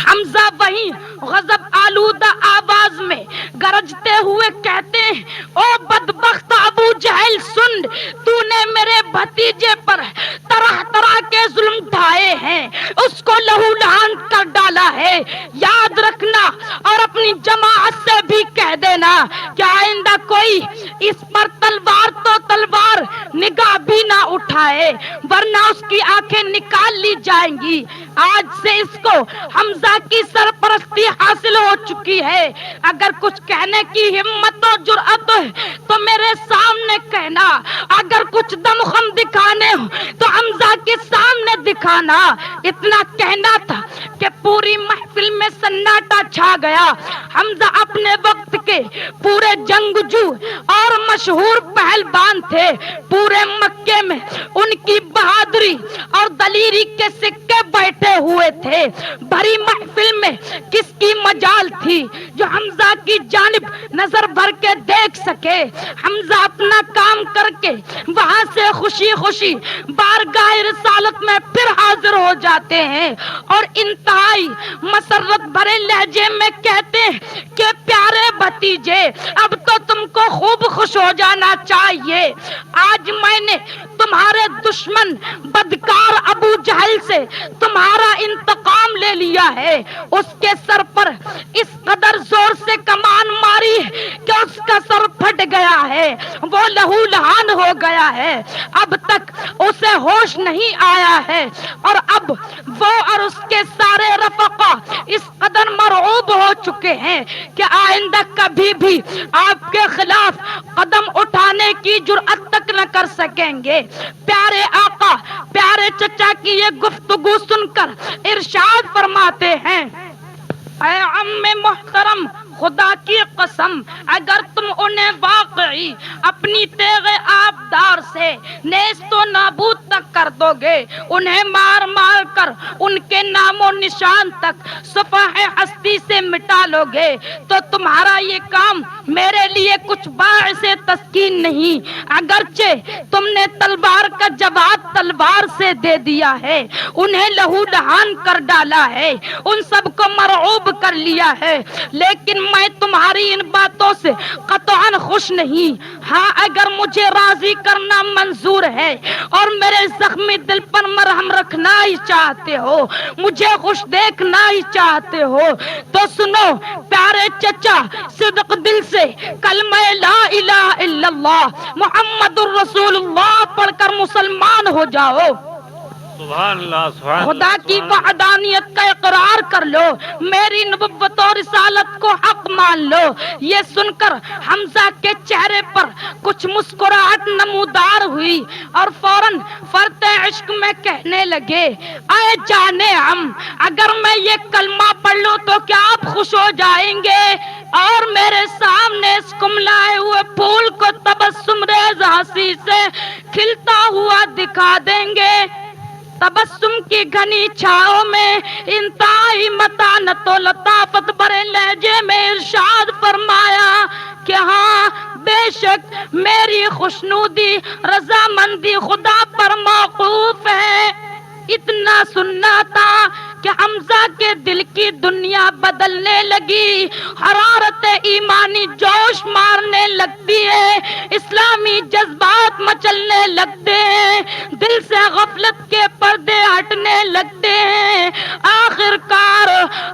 حمزہ وہیں غضب آلودہ آواز میں گرجتے ہوئے کہتے ہیں، او بدبخت ابو جہل سن، تو نے میرے بھتیجے پر طرح طرح کے ظلم ڈھائے ہیں، اس کو لہو لہان کر ڈالا ہے، یاد رکھنا اور اپنی جماعت سے بھی کہہ دینا کہ آئندہ کوئی اس پر تلوار تو تلوار نگاہ بھی نہ اٹھائے ورنہ اس کی آنکھیں نکال لی جائیں گی۔ آج سے اس کو حمزہ کی سرپرستی حاصل ہو چکی ہے، اگر کچھ کہنے کی ہمت و جرأت ہے تو میرے سامنے کہنا، اگر کچھ دم خم دکھانے ہو تو حمزہ کے سامنے دکھانا۔ اتنا کہنا تھا کہ پوری محفل میں سناٹا چھا گیا۔ حمزہ اپنے وقت کے پورے جنگجو اور مشہور پہلوان تھے، پورے مکے میں ان کی بہادری اور دلیری کے سکے بیٹھے ہوئے تھے، بھری محفل میں کس کی مجال تھی جو حمزہ کی جانب نظر بھر کے دیکھ سکے۔ حمزہ اپنا کام کر کے وہاں سے خوشی خوشی بارگاہ رسالت میں پھر حاضر ہو جاتے ہیں اور انتہائی مسرت بھرے لہجے میں کہتے ہیں کہ پیارے بھتیجے، اب تو تم کو خوب خوش ہو جانا چاہیے، آج میں نے تمہارے دشمن بدکار ابو جہل سے تمہارا انتقام لے لیا ہے، اس کے سر پر اس قدر زور سے کمان ماری کہ اس کا سر پھٹ گیا ہے، وہ لہو لہان ہو گیا ہے، اب تک اسے ہوش نہیں آیا ہے اور اب وہ اور اس کے سارے رفقا اس قدر مرعوب ہو چکے ہیں کہ آئندہ کبھی بھی آپ کے خلاف قدم اٹھانے کی جرأت تک نہ کر سکیں گے۔ پیارے آقا، پیارے چچا کی یہ گفتگو سن کر ارشاد فرماتے ہیں، اے عم محترم، خدا کی قسم اگر تم انہیں واقعی اپنی تیغ آبدار سے نیست و نابود تک کر دو گے، انہیں مار مار کر ان کے نام و نشان تک صفحہ ہستی سے مٹا لو گے تو تمہارا یہ کام میرے لیے کچھ باعث تسکین نہیں، اگرچہ تم نے تلوار کا جواب تلوار سے دے دیا ہے، انہیں لہو لہان کر ڈالا ہے، ان سب کو مرعوب کر لیا ہے، لیکن میں تمہاری ان باتوں سے قطعاً خوش نہیں۔ ہاں، اگر مجھے راضی کرنا منظور ہے اور میرے زخمی دل پر مرہم رکھنا ہی چاہتے ہو، مجھے خوش دیکھنا ہی چاہتے ہو تو سنو پیارے چچا، صدق دل سے کلمہ لا الہ الا اللہ محمد الرسول اللہ پڑھ کر مسلمان ہو جاؤ۔ سبحان اللہ، سبحان خدا اللہ، کی سبحان اللہ۔ وحدانیت کا اقرار کر لو، میری نبوت اور رسالت کو حق مان لو۔ یہ سن کر حمزہ کے چہرے پر کچھ مسکراہٹ نمودار ہوئی اور فوراً فرط عشق میں کہنے لگے، اے جانے ہم، اگر میں یہ کلمہ پڑھ لوں تو کیا آپ خوش ہو جائیں گے اور میرے سامنے اس کملائے ہوئے پھول کو تبسم ریز ہنسی سے کھلتا ہوا دکھا دیں گے؟ تبسم کی گھنی چھاؤں میں انتہائی متانت و لطافت بھرے لہجے میں ارشاد فرمایا کہ ہاں، بے شک میری خوشنودی رضامندی خدا پر موقوف ہے۔ اتنا سننا تھا کہ حمزہ کے دل کی دنیا بدلنے لگی، حرارت ایمانی جوش مارنے لگتی ہے، اسلامی جذبات مچلنے لگتے ہیں، دل سے غفلت کے پردے ہٹنے لگتے ہیں۔ آخر کار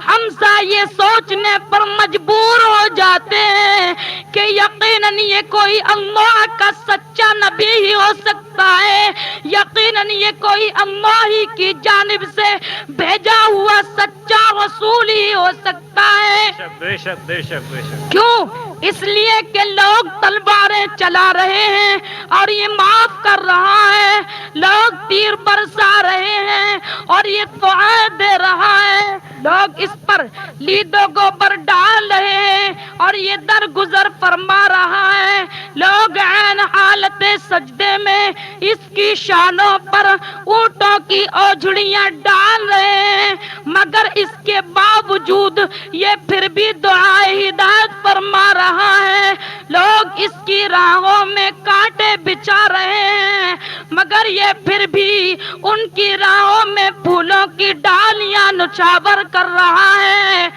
حمزہ یہ سوچنے پر مجبور ہو جاتے ہیں کہ یقیناً یقیناً یہ کوئی اللہ کا سچا نبی ہی ہو سکتا ہے، یقیناً یہ کوئی اللہ ہی کی جانب سے بھیجا ہوا سچا رسول ہی ہو سکتا ہے۔ بے شک بے شک بے شک۔ کیوں؟ اس لیے کہ لوگ تلواریں چلا رہے ہیں اور یہ معاف کر رہا ہے، لوگ تیر برسا رہے ہیں اور یہ دعائیں دے رہا ہے، لوگ اس پر لید و گوبر ڈال رہے ہیں اور یہ درگزر فرما رہا ہے، لوگ عین حالت سجدے میں اس کی شانوں پر اونٹوں کی اوجھڑیاں ڈال رہے ہیں، مگر اس کے باوجود یہ پھر بھی دعائے ہدایت فرما رہا ہے، لوگ اس کی راہوں میں کانٹے بچھا رہے ہیں مگر یہ پھر بھی ان کی راہوں میں پھولوں کی ڈالیاں نچھاور کر رہا ہے۔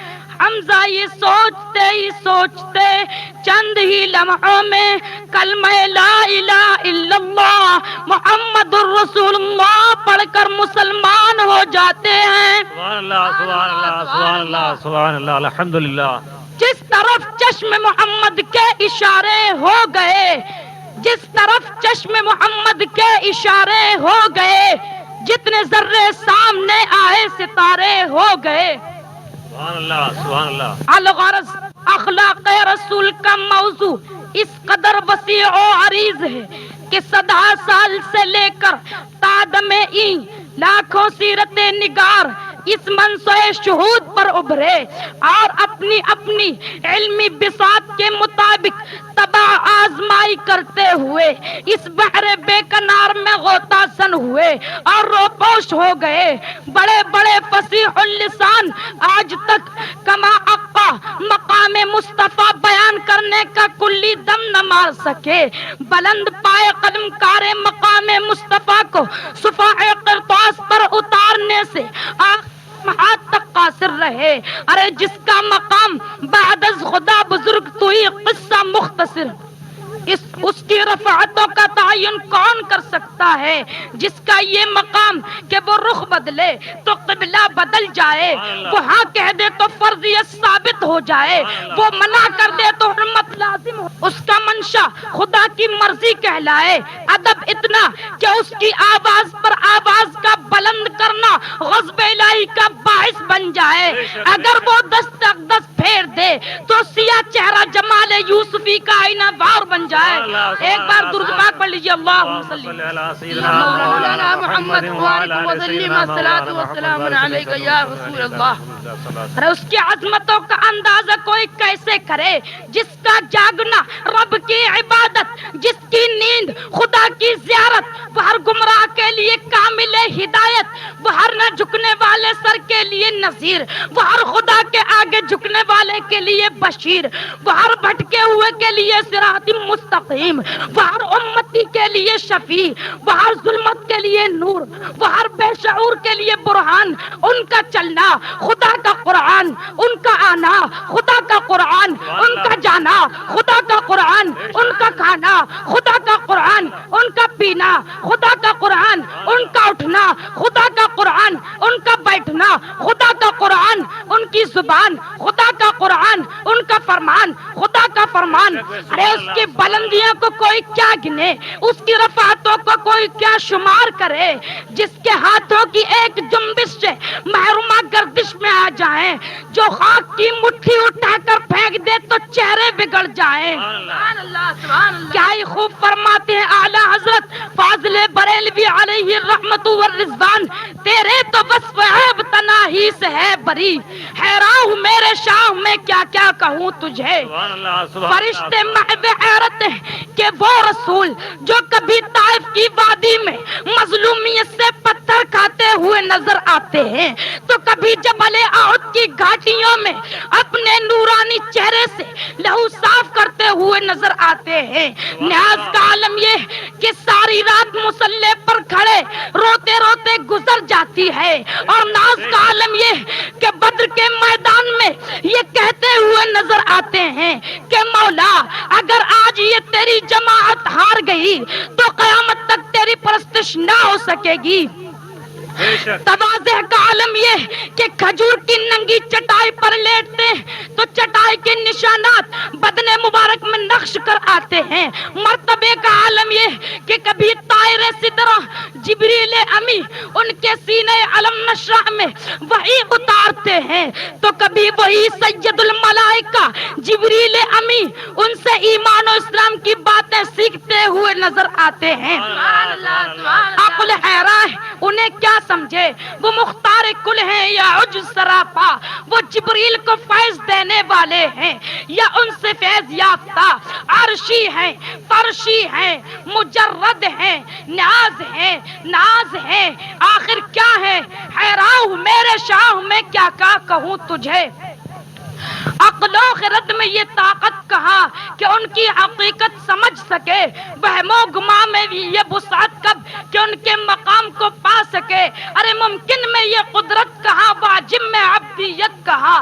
حمزہ یہ سوچتے ہی سوچتے چند ہی لمحوں میں کلمہ لا الہ الا اللہ محمد الرسول اللہ پڑھ کر مسلمان ہو جاتے ہیں۔ سبحان اللہ سبحان اللہ سبحان اللہ سبحان اللہ الحمدللہ۔ جس طرف چشم محمد کے اشارے ہو گئے، جس طرف چشم محمد کے اشارے ہو گئے، جتنے ذرے سامنے آئے ستارے ہو گئے۔ سبحان اللہ سبحان اللہ۔ الغرض اخلاق رسول کا موضوع اس قدر وسیع و عریض ہے کہ 100 سال سے لے کر تادم این لاکھوں سیرت نگار اس منصع شہود پر ابھرے اور اپنی اپنی علمی بساط کے مطابق تباہ آزمائی کرتے ہوئے اس بحر بے کنار میں غوطہ زن ہوئے اور روپوش ہو گئے۔ بڑے بڑے فصیح اللسان آج تک کما اقا مقام مصطفیٰ بیان کرنے کا کلی دم نہ مار سکے، بلند پائے قدم کار مقام مصطفیٰ کو صفحہ قرطاس پر اتارنے سے ہاتھ تک قاصر رہے۔ ارے جس کا مقام بعد از خدا بزرگ تو ہی قصہ مختصر، اس کی رفعتوں کا تعین کون کر سکتا ہے؟ جس کا یہ مقام کہ وہ رخ بدلے تو قبلہ بدل جائے، وہ ہاں کہہ دے تو فرضیت ثابت ہو جائے، وہ منع کر دے تو حرمت لازم ہو، اس کا منشا خدا کی مرضی کہلائے۔ ادب اتنا کہ اس کی آواز پر آواز کا بلند کرنا غضب الہی کا باعث بن جائے۔ اگر وہ دست اقدس پھیر دے تو سیاہ چہرہ جمال یوسفی کا آئینہ وار بن جائے۔ ایک بار درود پاک پڑھ لیجیے، اللہم صلی علی سیدنا مولانا محمد وآلہ وسلم الصلاۃ والسلام علیک یا رسول اللہ۔ ارے اس کی عظمتوں کا اندازہ کوئی کیسے کرے جس کا جاگنا رب کی عبادت، جس کی نیند خدا کی زیارت، وہ ہر گمراہ کے لیے کامل ہدایت، وہ ہر نہ جھکنے والے سر کے لیے نذیر، وہ ہر خدا کے آگے جھکنے والے کے لیے بشیر، وہ ہر بھٹکے ہوئے کے لیے صراط مستقیم، وہ ہر امتی کے لیے شفیع، وہ ہر ظلمت کے لیے نور، وہ ہر بے شعور کے لیے برہان۔ ان کا چلنا خدا کا قرآن، ان کا آنا خدا کا قرآن، ان کا جانا خدا کا قرآن، ان کا کھانا خدا کا قرآن، ان کا پینا خدا کا قرآن، ان کا اٹھنا خدا کا قرآن، ان کا بیٹھنا خدا کا قرآن، ان کی زبان خدا کا قرآن، ان کا فرمان خدا کا فرمان۔ ارے اس کی بلندیوں کو کوئی کیا گنے، اس کی رفعتوں کو کوئی کیا شمار کرے، جس کے ہاتھوں کی ایک جنبش سے محرومہ گردش میں آ جائیں، جو خاک کی مٹھی اٹھا کر پھینک دے تو چہرے بگڑ جائیں۔ کیا ہی خوب فرماتے ہیں اعلیٰ حضرت فاضل بریلوی علیہ الرحمت والرضوان، تیرے تو وصف عیب تناہی سے ہے بری، حیران ہوں میرے شاہ میں کیا کیا کہوں تجھے۔ فرشتے محو حیرت ہیں کہ وہ رسول جو کبھی طائف کی وادی میں مظلومیت سے پتھر کھاتے ہوئے نظر آتے ہیں تو کبھی جبل احد کی گھاٹیوں میں اپنے نورانی چہرے سے لہو صاف کرتے ہوئے نظر آتے ہیں۔ نیاز کا عالم یہ کہ ساری رات مصلی پر کھڑے روتے روتے گزر جاتی ہے، اور ناز کا عالم یہ کہ بدر کے میدان میں یہ کہتے ہوئے نظر آتے ہیں کہ مولا اگر آج یہ تیری جماعت ہار گئی تو قیامت تک تیری پرستش نہ ہو سکے گی۔ تواضع کا عالم یہ کہ کھجور کی ننگی چٹائی پر لیٹتے تو چٹائی کے نشانات بدن مبارک میں نقش بخش کر آتے ہیں. مرتبے کا عالم یہ کہ کبھی طائر سدرہ جبریل امی ان کے سینے علم نشرح میں وحی اتارتے ہیں تو کبھی وہی سید الملائکہ جبریل امی ان سے ایمان و اسلام کی باتیں سیکھتے ہوئے نظر آتے ہیں. عقل حیران انہیں کیا سمجھے، وہ مختار کل ہیں یا عجز سراپا، وہ جبریل کو فیض دینے والے ہیں یا ان سے فیض یافتہ، عرشی ہیں، فرشی ہیں، مجرد ہیں، نیاز ہیں، ناز ہیں، آخر کیا ہے؟ حیران ہوں میرے شاہ میں کیا کہوں تجھے. عقل و خرد میں یہ طاقت کہاں کہ ان کی حقیقت سمجھ سکے، وہم و گماں میں یہ وسعت کب کہ ان کے مقام کو پا سکے. ارے ممکن میں یہ قدرت کہاں، واجب میں عبدیت کہاں.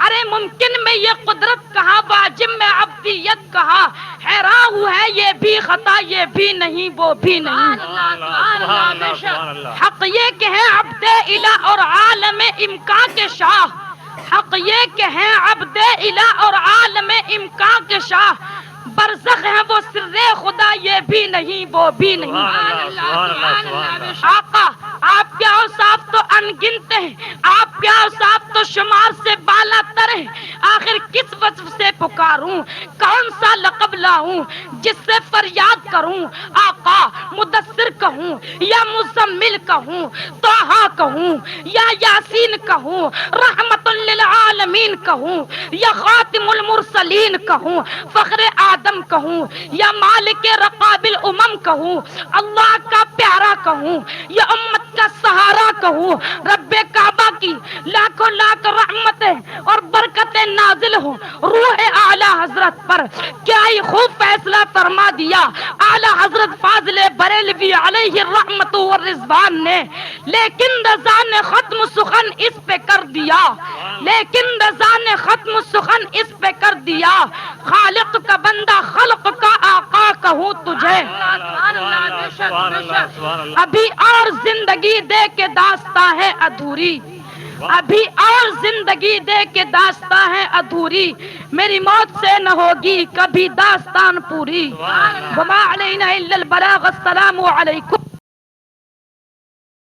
ارے ممکن میں یہ قدرت کہاں، واجب میں عبدیت کہاں. حیران ہوں ہے یہ بھی خطا، یہ بھی نہیں وہ بھی نہیں. حق یہ کہ ہے عبد الہ اور عالم امکان کے شاہ، حق یہ کہ ہیں عبد الہ اور عالم امکان کے شاہ. برزخ ہیں وہ سر خدا، یہ بھی نہیں وہ بھی نہیں. آقا آپ کے اوصاف تو انگنت ہیں، آپ کے اوصاف تو شمار سے بالا تر ہیں. آخر کس وصف سے پکاروں، کون سا لقب لاؤں جس سے فریاد کروں. آقا مدثر کہوں یا مزمل کہوں، طٰہٰ کہوں یا یاسین کہوں، رحمت للعالمین کہوں یا خاتم المرسلین کہوں، فخر آدم کہوں یا مالک رقاب الامم کہوں، اللہ کا پیارا کہوں یا امت کا سہارا کہوں. رب کعبہ کی لاکھوں لاکھ رحمتیں اور برکتیں نازل ہوں روح اعلی حضرت پر. کیا ہی خوب فیصلہ فرما دیا اعلی حضرت فاضل بریلوی علیہ الرحمت والرضوان نے. لیکن رضا نے ختم سخن اس پہ کر دیا، لیکن رضا نے ختم سخن اس پہ کر دیا. خالق کا بندہ خلق کا آقا کہوں تجھے. ابھی اور زندگی دے کے داستاں ہے ادھوری، ابھی اور زندگی دے کے داستاں ہے ادھوری. میری موت سے نہ ہوگی کبھی داستان پوری. وما علینا الا البلاغ. السلام علیکم.